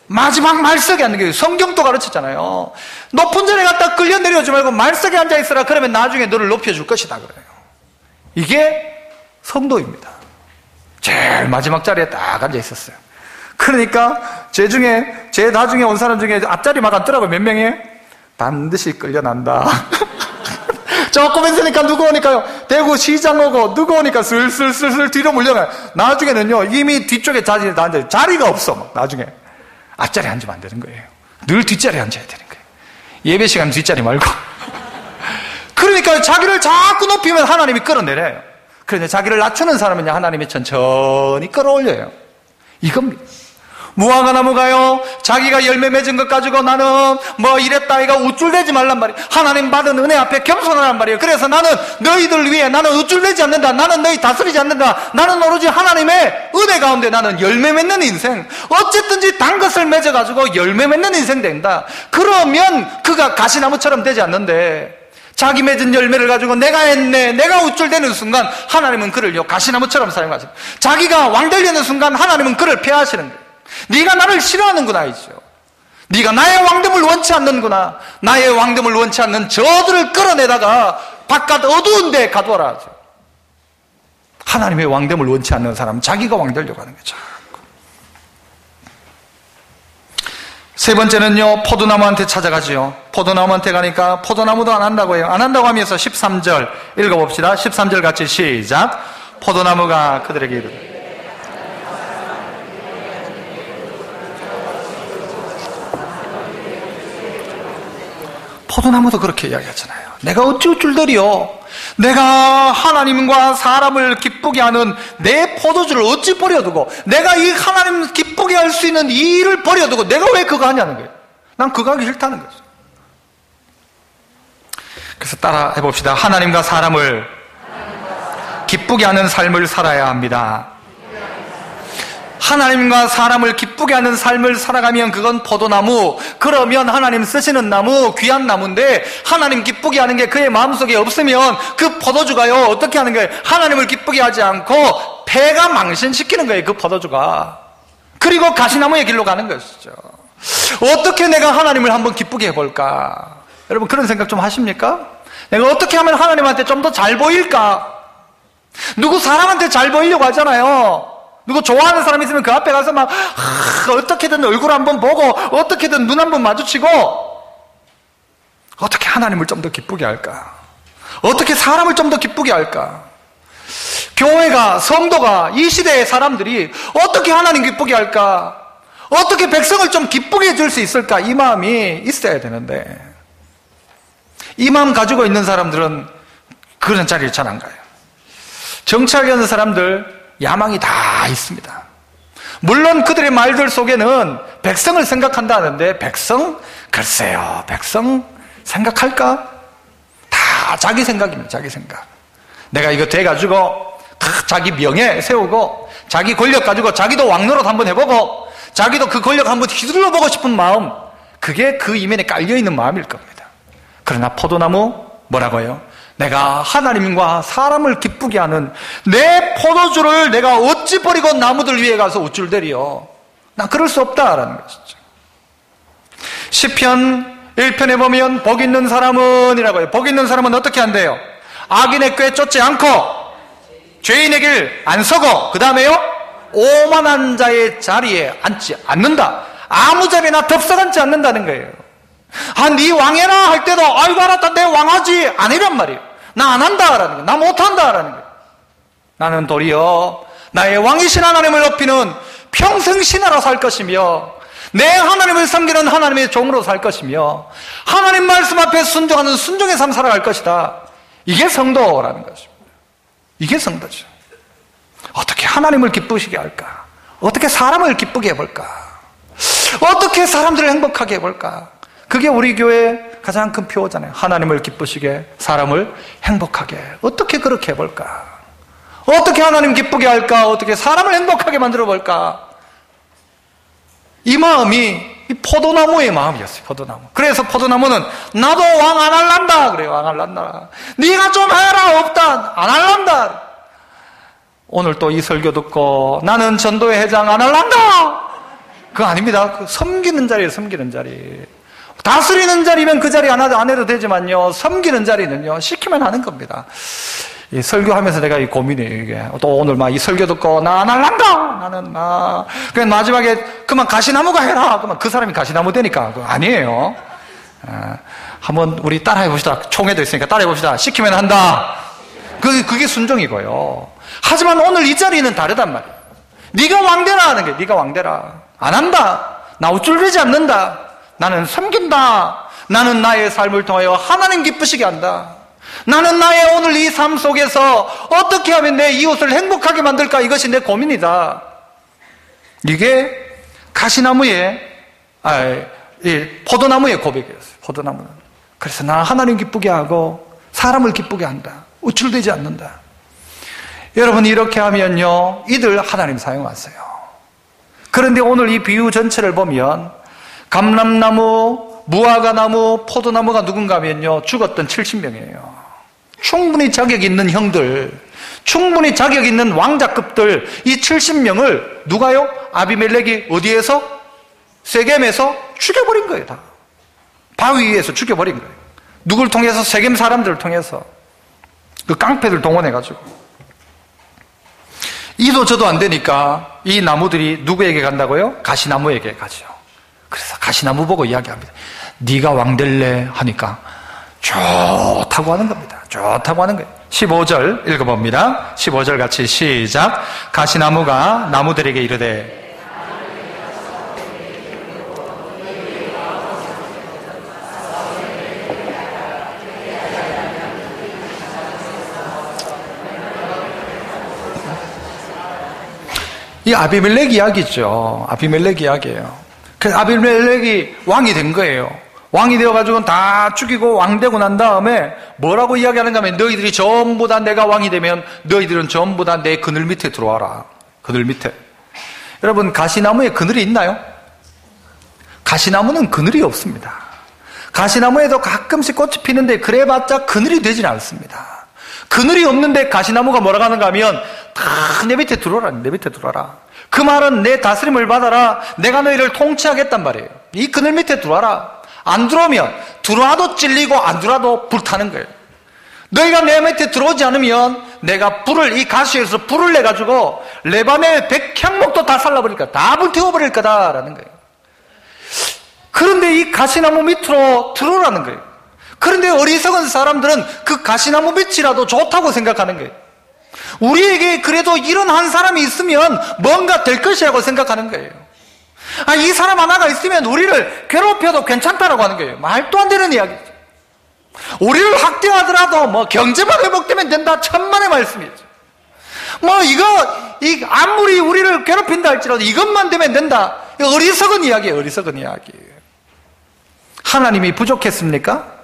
마지막 말석에 앉는 게 성경도 가르쳤잖아요. 높은 자리에 갔다 끌려 내려오지 말고 말석에 앉아 있어라. 그러면 나중에 너를 높여줄 것이다 그래요. 이게 성도입니다. 제일 마지막 자리에 딱 앉아 있었어요. 그러니까 제 나중에 온 사람 중에 앞자리 막 앉더라고요. 몇 명이? 반드시 끌려난다. 조금 있으니까 누구 오니까요? 대구 시장 오고 누구 오니까 슬슬슬슬 뒤로 물려가요. 나중에는요 이미 뒤쪽에 자리가 없어. 막 나중에 앞자리에 앉으면 안 되는 거예요. 늘 뒷자리에 앉아야 되는 거예요. 예배 시간 뒷자리 말고. 그러니까 자기를 자꾸 높이면 하나님이 끌어내려요. 그런데 자기를 낮추는 사람은 하나님이 천천히 끌어올려요. 이겁니다. 무화과 나무가요, 자기가 열매 맺은 것 가지고 나는 뭐 이랬다 이가 우쭐대지 말란 말이에요. 하나님 받은 은혜 앞에 겸손하란 말이에요. 그래서 나는 너희들 위해 나는 우쭐대지 않는다. 나는 너희 다스리지 않는다. 나는 오로지 하나님의 은혜 가운데 나는 열매 맺는 인생, 어쨌든지 단 것을 맺어가지고 열매 맺는 인생 된다. 그러면 그가 가시나무처럼 되지 않는데 자기 맺은 열매를 가지고 내가 했네, 내가 우쭐대는 순간 하나님은 그를 가시나무처럼 사용하시고, 자기가 왕되려는 순간 하나님은 그를 폐하시는 거예요. 네가 나를 싫어하는구나 이죠. 네가 나의 왕됨을 원치 않는구나. 나의 왕됨을 원치 않는 저들을 끌어내다가 바깥 어두운 데 가두어라 하죠. 하나님의 왕됨을 원치 않는 사람은 자기가 왕되려고 하는 거죠. 세 번째는요, 포도나무한테 찾아가지요. 포도나무한테 가니까 포도나무도 안 한다고 해요. 안 한다고 하면서 13절 읽어봅시다. 13절 같이 시작. 포도나무가 그들에게 이르되 포도나무도 그렇게 이야기하잖아요. 내가 어찌 우쭐대리요? 내가 하나님과 사람을 기쁘게 하는 내 포도주를 어찌 버려두고, 내가 이 하나님 기쁘게 할 수 있는 이 일을 버려두고 내가 왜 그거 하냐는 거예요. 난 그거 하기 싫다는 거죠. 그래서 따라 해봅시다. 하나님과 사람을 기쁘게 하는 삶을 살아야 합니다. 하나님과 사람을 기쁘게 하는 삶을 살아가면 그건 포도나무, 그러면 하나님 쓰시는 나무, 귀한 나무인데 하나님 기쁘게 하는 게 그의 마음속에 없으면 그 포도주가요 어떻게 하는 거예요? 하나님을 기쁘게 하지 않고 폐가 망신시키는 거예요. 그 포도주가. 그리고 가시나무의 길로 가는 것이죠. 어떻게 내가 하나님을 한번 기쁘게 해볼까? 여러분 그런 생각 좀 하십니까? 내가 어떻게 하면 하나님한테 좀 더 잘 보일까? 누구 사람한테 잘 보이려고 하잖아요. 누구 좋아하는 사람 있으면 그 앞에 가서 막 어떻게든 얼굴 한번 보고 어떻게든 눈 한번 마주치고, 어떻게 하나님을 좀 더 기쁘게 할까? 어떻게 사람을 좀 더 기쁘게 할까? 교회가, 성도가, 이 시대의 사람들이 어떻게 하나님 기쁘게 할까? 어떻게 백성을 좀 기쁘게 해줄 수 있을까? 이 마음이 있어야 되는데 이 마음 가지고 있는 사람들은 그런 자리를 잘 안 가요. 정치하려는 사람들 야망이 다 있습니다. 물론 그들의 말들 속에는 백성을 생각한다는데, 백성? 글쎄요, 백성 생각할까? 다 자기 생각입니다. 자기 생각. 내가 이거 돼가지고 자기 명예 세우고 자기 권력 가지고 자기도 왕노릇 한번 해보고 자기도 그 권력 한번 휘둘러보고 싶은 마음, 그게 그 이면에 깔려있는 마음일 겁니다. 그러나 포도나무 뭐라고요? 내가 하나님과 사람을 기쁘게 하는 내 포도주를 내가 어찌 버리고 나무들 위에 가서 우쭐대리요? 난 그럴 수 없다라는 것이죠. 시편 1편에 보면 복 있는 사람은 이라고 해요. 복 있는 사람은 어떻게 한대요? 악인의 꾀 쫓지 않고 죄인의 길 안 서고, 그 다음에요, 오만한 자의 자리에 앉지 않는다. 아무 자리나 덥석앉지 않는다는 거예요. 네 왕해라 할 때도 아이고 알았다 내 왕하지 아니란 말이에요. 나 안 한다라는 거예요. 나 못한다라는 거예요. 나는 도리어 나의 왕이신 하나님을 높이는 평생 신하로 살 것이며, 내 하나님을 섬기는 하나님의 종으로 살 것이며, 하나님 말씀 앞에 순종하는 순종의 삶 살아갈 것이다. 이게 성도라는 것입니다. 이게 성도죠. 어떻게 하나님을 기쁘시게 할까? 어떻게 사람을 기쁘게 해볼까? 어떻게 사람들을 행복하게 해볼까? 그게 우리 교회의 가장 큰 표어잖아요. 하나님을 기쁘시게, 사람을 행복하게. 어떻게 그렇게 해볼까? 어떻게 하나님 기쁘게 할까? 어떻게 사람을 행복하게 만들어 볼까? 이 마음이 이 포도나무의 마음이었어요. 포도나무. 그래서 포도나무는 나도 왕 안 할란다 그래요. 왕 할란다. 네가 좀 해라. 없다. 안 할란다. 오늘 또 이 설교 듣고 나는 전도회 회장 안 할란다. 그거 아닙니다. 그 섬기는 자리예요. 섬기는 자리. 다스리는 자리면 그 자리 안 해도 되지만요, 섬기는 자리는요 시키면 하는 겁니다. 이 설교하면서 내가 이 고민이에요. 이게 또 오늘 막 이 설교 듣고 나 안 할란다. 나는 막 그냥 마지막에 그만 가시나무가 해라. 그만 그 사람이 가시나무 되니까 그거 아니에요. 한번 우리 따라해 봅시다. 총회도 있으니까 따라해 봅시다. 시키면 한다. 그게 순종이고요. 하지만 오늘 이 자리는 다르단 말이에요. 네가 왕되라 하는 게 네가 왕되라. 안 한다. 나 우쭐대지 않는다. 나는 섬긴다. 나는 나의 삶을 통하여 하나님 기쁘시게 한다. 나는 나의 오늘 이 삶 속에서 어떻게 하면 내 이웃을 행복하게 만들까? 이것이 내 고민이다. 이게 가시나무의 포도나무의 고백이었어요. 포도나무는. 그래서 나는 하나님 기쁘게 하고 사람을 기쁘게 한다. 우쭐대지 않는다. 여러분 이렇게 하면요 이들 하나님 사용하세요. 그런데 오늘 이 비유 전체를 보면 감람나무, 무화과나무, 포도나무가 누군가 하면요 죽었던 70명이에요. 충분히 자격 있는 형들, 충분히 자격 있는 왕자급들, 이 70명을 누가요? 아비멜렉이 어디에서? 세겜에서 죽여버린 거예요. 다 바위 위에서 죽여버린 거예요. 누굴 통해서? 세겜 사람들을 통해서. 그 깡패들 동원해가지고. 이도 저도 안 되니까 이 나무들이 누구에게 간다고요? 가시나무에게 가죠. 그래서 가시나무 보고 이야기합니다. 네가 왕 될래? 하니까 좋다고 하는 겁니다. 좋다고 하는 거예요. 15절 읽어봅니다. 15절 같이 시작. 가시나무가 나무들에게 이르되 이 아비멜렉 이야기죠. 아비멜렉 이야기예요. 그래서 아비멜렉이 왕이 된 거예요. 왕이 되어가지고 다 죽이고 왕 되고 난 다음에 뭐라고 이야기하는가 하면 너희들이 전부 다 내가 왕이 되면 너희들은 전부 다 내 그늘 밑에 들어와라. 그늘 밑에. 여러분 가시나무에 그늘이 있나요? 가시나무는 그늘이 없습니다. 가시나무에도 가끔씩 꽃이 피는데 그래봤자 그늘이 되지는 않습니다. 그늘이 없는데 가시나무가 뭐라고 하는가 하면 다 내 밑에 들어와라. 내 밑에 들어와라. 그 말은 내 다스림을 받아라. 내가 너희를 통치하겠단 말이에요. 이 그늘 밑에 들어와라. 안 들어오면 들어와도 찔리고 안 들어와도 불타는 거예요. 너희가 내 밑에 들어오지 않으면 내가 이 가시에서 불을 내가지고 레바논의 백향목도 다 살라버릴 거다. 다 불태워버릴 거다라는 거예요. 그런데 이 가시나무 밑으로 들어오라는 거예요. 그런데 어리석은 사람들은 그 가시나무 밑이라도 좋다고 생각하는 거예요. 우리에게 그래도 이런 한 사람이 있으면 뭔가 될 것이라고 생각하는 거예요. 이 사람 하나가 있으면 우리를 괴롭혀도 괜찮다라고 하는 거예요. 말도 안 되는 이야기죠. 우리를 학대하더라도 경제만 회복되면 된다. 천만의 말씀이죠. 아무리 우리를 괴롭힌다 할지라도 이것만 되면 된다. 어리석은 이야기예요. 어리석은 이야기. 하나님이 부족했습니까?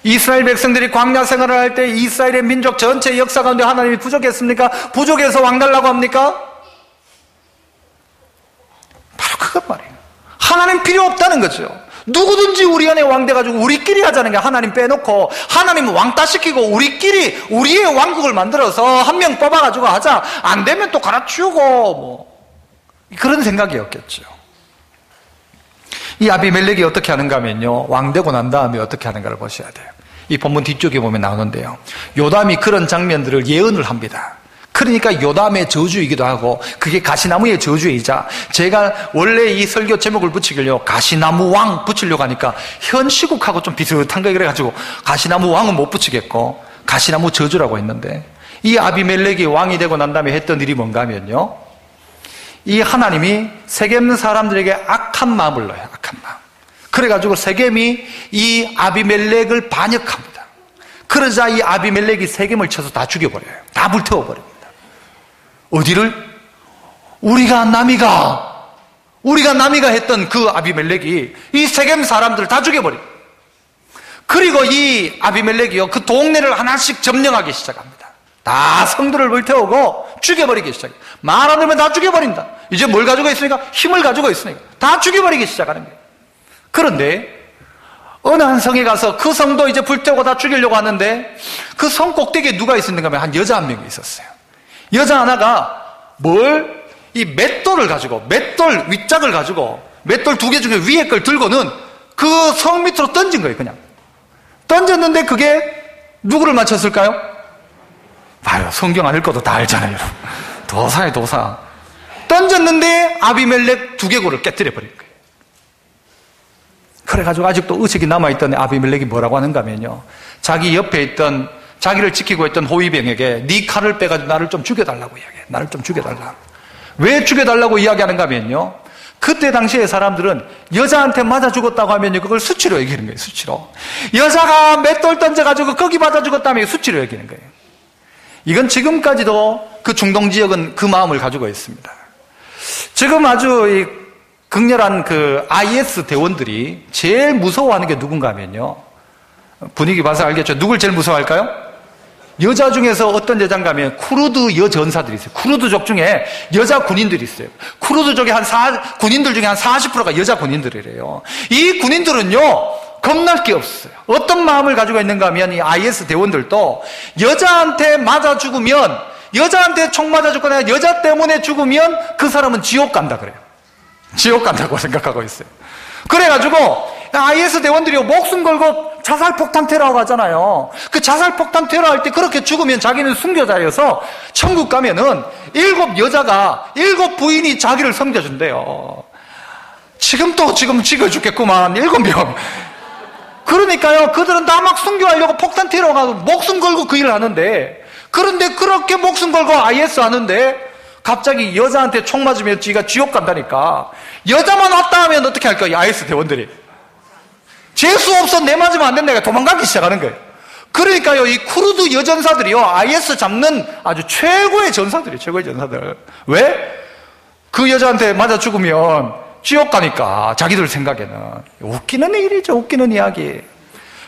이스라엘 백성들이 광야 생활을 할 때 이스라엘의 민족 전체의 역사 가운데 하나님이 부족했습니까? 부족해서 왕 달라고 합니까? 바로 그것 말이에요. 하나님 필요 없다는 거죠. 누구든지 우리 안에 왕 돼가지고 우리끼리 하자는 게 하나님 빼놓고 하나님 왕따 시키고 우리끼리 우리의 왕국을 만들어서 한 명 뽑아가지고 하자. 안 되면 또 갈아치우고 그런 생각이었겠죠. 이 아비멜렉이 어떻게 하는가 하면요, 왕 되고 난 다음에 어떻게 하는가를 보셔야 돼요. 이 본문 뒤쪽에 보면 나오는데요, 요담이 그런 장면들을 예언을 합니다. 그러니까 요담의 저주이기도 하고 그게 가시나무의 저주이자, 제가 원래 이 설교 제목을 붙이길요 가시나무 왕 붙이려고 하니까 현 시국하고 좀 비슷한 거 그래가지고 가시나무 왕은 못 붙이겠고 가시나무 저주라고 했는데, 이 아비멜렉이 왕이 되고 난 다음에 했던 일이 뭔가 하면요, 이 하나님이 세겜 사람들에게 악한 마음을 넣어요. 악한 마음. 그래가지고 세겜이 이 아비멜렉을 반역합니다. 그러자 이 아비멜렉이 세겜을 쳐서 다 죽여버려요. 다 불태워버립니다. 어디를? 우리가 남이가 했던 그 아비멜렉이 이 세겜 사람들을 다 죽여버립니다. 그리고 이 아비멜렉이요, 그 동네를 하나씩 점령하기 시작합니다. 다 성도를 불태우고 죽여버리기 시작해요. 말 안 들으면 다 죽여버린다. 이제 뭘 가지고 있으니까? 힘을 가지고 있으니까 다 죽여버리기 시작하는 거예요. 그런데 어느 한 성에 가서 그 성도 이제 불태우고 다 죽이려고 하는데 그 성 꼭대기에 누가 있었는가 하면 한 여자 한 명이 있었어요. 여자 하나가 이 맷돌을 가지고, 맷돌 윗짝을 가지고 맷돌 2개 중에 위에 걸 들고는 그 성 밑으로 던진 거예요. 그냥 던졌는데 그게 누구를 맞췄을까요? 봐요, 성경 안 읽어도 다 알잖아요, 여러분. 도사예요, 도사. 던졌는데 아비멜렉 두개골을 깨뜨려 버린 거예요. 그래가지고 아직도 의식이 남아있던 아비멜렉이 뭐라고 하는가 하면요, 자기 옆에 있던, 자기를 지키고 있던 호위병에게 네 칼을 빼가지고 나를 좀 죽여달라고 이야기해. 나를 좀 죽여달라. 왜 죽여달라고 이야기하는가 하면요, 그때 당시에 사람들은 여자한테 맞아 죽었다고 하면요, 그걸 수치로 여기는 거예요. 수치로. 여자가 맷돌 던져가지고 거기 맞아 죽었다면 수치로 여기는 거예요. 이건 지금까지도 그 중동 지역은 그 마음을 가지고 있습니다. 지금 아주 극렬한 그 IS 대원들이 제일 무서워하는 게 누군가 하면요, 분위기 봐서 알겠죠? 누굴 제일 무서워할까요? 여자 중에서 어떤 여자인가 하면 쿠르드 여전사들이 있어요. 쿠르드족 중에 여자 군인들이 있어요. 쿠르드족의 군인들 중에 한 40%가 여자 군인들이래요. 이 군인들은요, 겁날 게 없어요. 어떤 마음을 가지고 있는가 하면 이 IS 대원들도 여자한테 맞아 죽으면, 여자한테 총 맞아 죽거나 여자 때문에 죽으면 그 사람은 지옥 간다 그래요. 지옥 간다고 생각하고 있어요. 그래가지고 IS 대원들이 목숨 걸고 자살폭탄 테러하고 하잖아요. 그 자살폭탄 테러할 때 그렇게 죽으면 자기는 순교자여서 천국 가면은 7 부인이 자기를 섬겨준대요. 지금 찍어 죽겠구만, 7명. 그러니까요, 그들은 다 막 순교하려고 폭탄 테러하고 목숨 걸고 그 일을 하는데, 그런데 그렇게 목숨 걸고 IS 하는데 갑자기 여자한테 총 맞으면 지가 지옥 간다니까. 여자만 왔다 하면 어떻게 할까요? IS 대원들이 재수 없어, 내 맞으면 안 된다, 도망가기 시작하는 거예요. 그러니까요, 이 쿠르드 여전사들이요, IS 잡는 아주 최고의 전사들이에요. 최고의 전사들. 왜? 그 여자한테 맞아 죽으면 지옥 가니까, 자기들 생각에는. 웃기는 일이죠, 웃기는 이야기.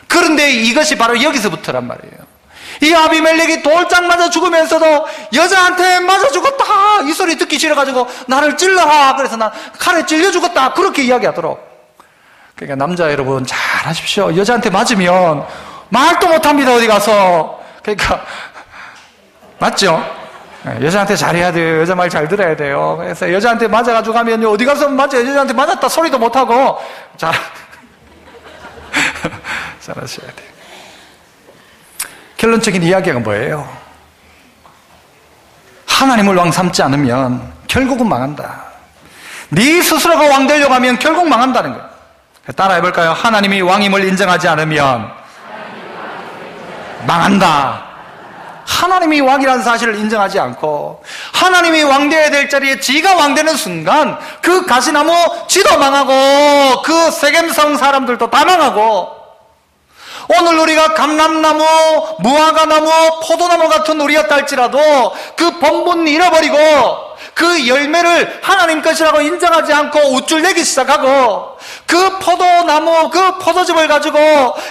그런데 이것이 바로 여기서부터란 말이에요. 이 아비멜렉이 돌짝 맞아 죽으면서도 여자한테 맞아 죽었다, 이 소리 듣기 싫어가지고 나를 찔러라, 그래서 나 칼에 찔려 죽었다, 그렇게 이야기하도록. 그러니까 남자 여러분 잘 하십시오. 여자한테 맞으면 말도 못합니다, 어디 가서. 그러니까 맞죠? 여자한테 잘해야 돼요. 여자 말 잘 들어야 돼요. 그래서 여자한테 맞아가지고 가면 어디 가서 여자한테 맞았다 소리도 못하고 잘하셔야 돼요. 결론적인 이야기가 뭐예요? 하나님을 왕 삼지 않으면 결국은 망한다. 네 스스로가 왕 되려고 하면 결국 망한다는 거예요. 따라해볼까요? 하나님이 왕임을 인정하지 않으면 망한다. 하나님이 왕이라는 사실을 인정하지 않고 하나님이 왕 되어야 될 자리에 지가 왕 되는 순간 그 가시나무 지도 망하고 그 세겜성 사람들도 다 망하고, 오늘 우리가 감람나무, 무화과나무, 포도나무 같은 우리였다 할지라도 그 본분 잃어버리고 그 열매를 하나님 것이라고 인정하지 않고 우쭐대기 시작하고, 그 포도나무, 그 포도즙을 가지고,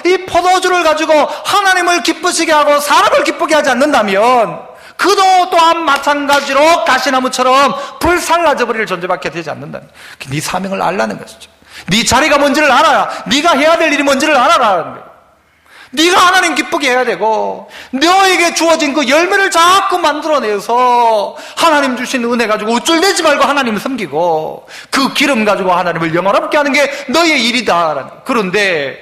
이 포도주를 가지고 하나님을 기쁘시게 하고 사람을 기쁘게 하지 않는다면 그도 또한 마찬가지로 가시나무처럼 불살라져 버릴 존재밖에 되지 않는다. 네 사명을 알라는 것이죠. 네 자리가 뭔지를 알아야, 네가 해야 될 일이 뭔지를 알아라는 거예요. 네가 하나님 기쁘게 해야 되고, 너에게 주어진 그 열매를 자꾸 만들어내서 하나님 주신 은혜 가지고 우쭐대지 말고 하나님을 섬기고, 그 기름 가지고 하나님을 영화롭게 하는 게 너의 일이다. 그런데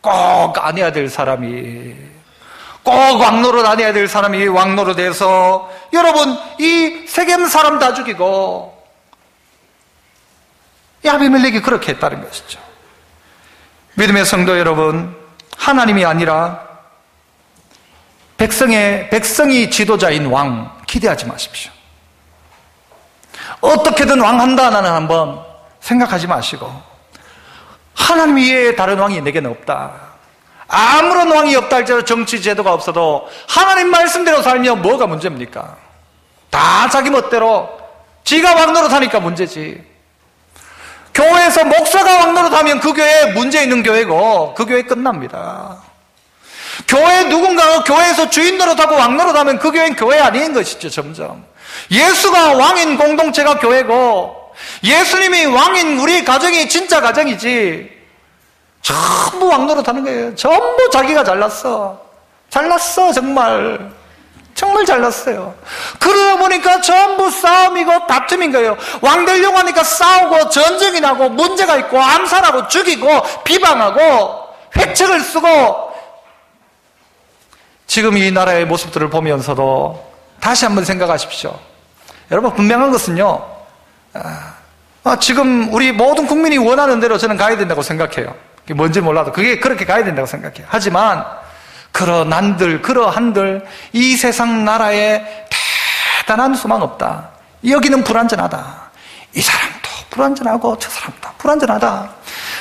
꼭 안 해야 될 사람이, 꼭 왕노릇 안 해야 될 사람이 왕노릇해서 여러분 이 세겜 사람 다 죽이고, 이 아비멜렉이 그렇게 했다는 것이죠. 믿음의 성도 여러분, 하나님이 아니라 백성이 지도자인 왕 기대하지 마십시오. 어떻게든 왕한다 나는 한번 생각하지 마시고, 하나님 외에 다른 왕이 내게는 없다. 아무런 왕이 없다 할지라도 정치 제도가 없어도 하나님 말씀대로 살면 뭐가 문제입니까? 다 자기 멋대로 지가 왕노릇하니까 문제지. 교회에서 목사가 왕노릇하면 그 교회 문제 있는 교회고 그 교회 끝납니다. 교회 누군가가 교회에서 주인 노릇하고 왕 노릇하면 그 교회는 교회 아닌 것이죠. 점점 예수가 왕인 공동체가 교회고 예수님이 왕인 우리 가정이 진짜 가정이지, 전부 왕 노릇하는 거예요. 전부 자기가 잘났어. 정말 잘났어요. 그러다 보니까 전부 싸움이고 다툼인 거예요. 왕 되려고 하니까 싸우고 전쟁이 나고 문제가 있고 암살하고 죽이고 비방하고 회책을 쓰고. 지금 이 나라의 모습들을 보면서도 다시 한번 생각하십시오. 여러분, 분명한 것은요, 지금 우리 모든 국민이 원하는 대로 저는 가야 된다고 생각해요. 그게 뭔지 몰라도 그게 그렇게 가야 된다고 생각해요. 하지만 그러한들 이 세상 나라에 대단한 소망 없다. 여기는 불완전하다. 이 사람도 불완전하고 저 사람도 불완전하다.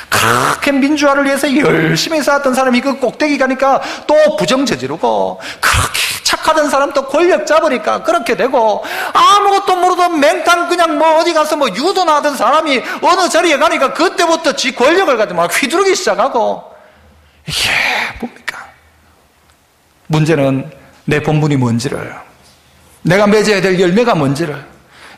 그렇게 민주화를 위해서 열심히 쌓았던 사람이 그 꼭대기 가니까 또 부정 저지르고, 그렇게 착하던 사람 또 권력 잡으니까 그렇게 되고, 아무것도 모르던 맹탕 그냥 어디 가서 유도나 하던 사람이 어느 자리에 가니까 그때부터 지 권력을 가지고 막 휘두르기 시작하고. 이게 뭡니까? 문제는 내 본분이 뭔지를, 내가 맺어야 될 열매가 뭔지를,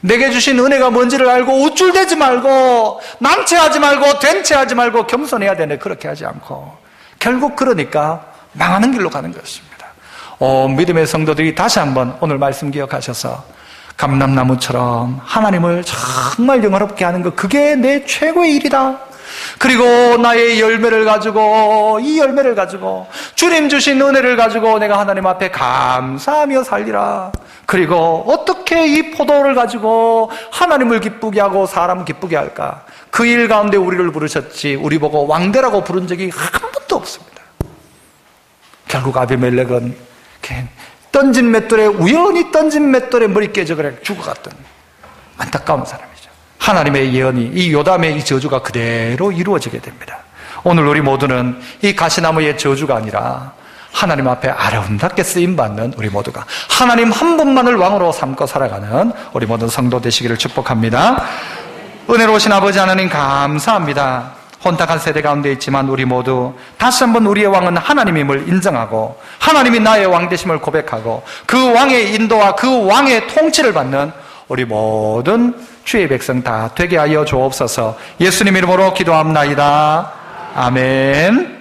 내게 주신 은혜가 뭔지를 알고 우쭐대지 말고 남체하지 말고 된체하지 말고 겸손해야 되네. 그렇게 하지 않고 결국 그러니까 망하는 길로 가는 것입니다. 믿음의 성도들이 다시 한번 오늘 말씀 기억하셔서 감람나무처럼 하나님을 정말 영화롭게 하는 것, 그게 내 최고의 일이다. 그리고 나의 열매를 가지고, 이 열매를 가지고 주님 주신 은혜를 가지고 내가 하나님 앞에 감사하며 살리라. 그리고 어떻게 이 포도를 가지고 하나님을 기쁘게 하고 사람을 기쁘게 할까? 그 일 가운데 우리를 부르셨지, 우리 보고 왕대라고 부른 적이 한 번도 없습니다. 결국 아비멜렉은 던진 맷돌에, 우연히 던진 맷돌에 머리 깨져 그래 죽어갔던 안타까운 사람이죠. 하나님의 예언이, 이 요담의 이 저주가 그대로 이루어지게 됩니다. 오늘 우리 모두는 이 가시나무의 저주가 아니라 하나님 앞에 아름답게 쓰임받는 우리 모두가 하나님 한 분만을 왕으로 삼고 살아가는 우리 모든 성도 되시기를 축복합니다. 은혜로우신 아버지 하나님 감사합니다. 혼탁한 세대 가운데 있지만 우리 모두 다시 한번 우리의 왕은 하나님임을 인정하고 하나님이 나의 왕 되심을 고백하고 그 왕의 인도와 그 왕의 통치를 받는 우리 모든 주의 백성 다 되게 하여 주옵소서. 예수님 이름으로 기도합나이다. 아멘.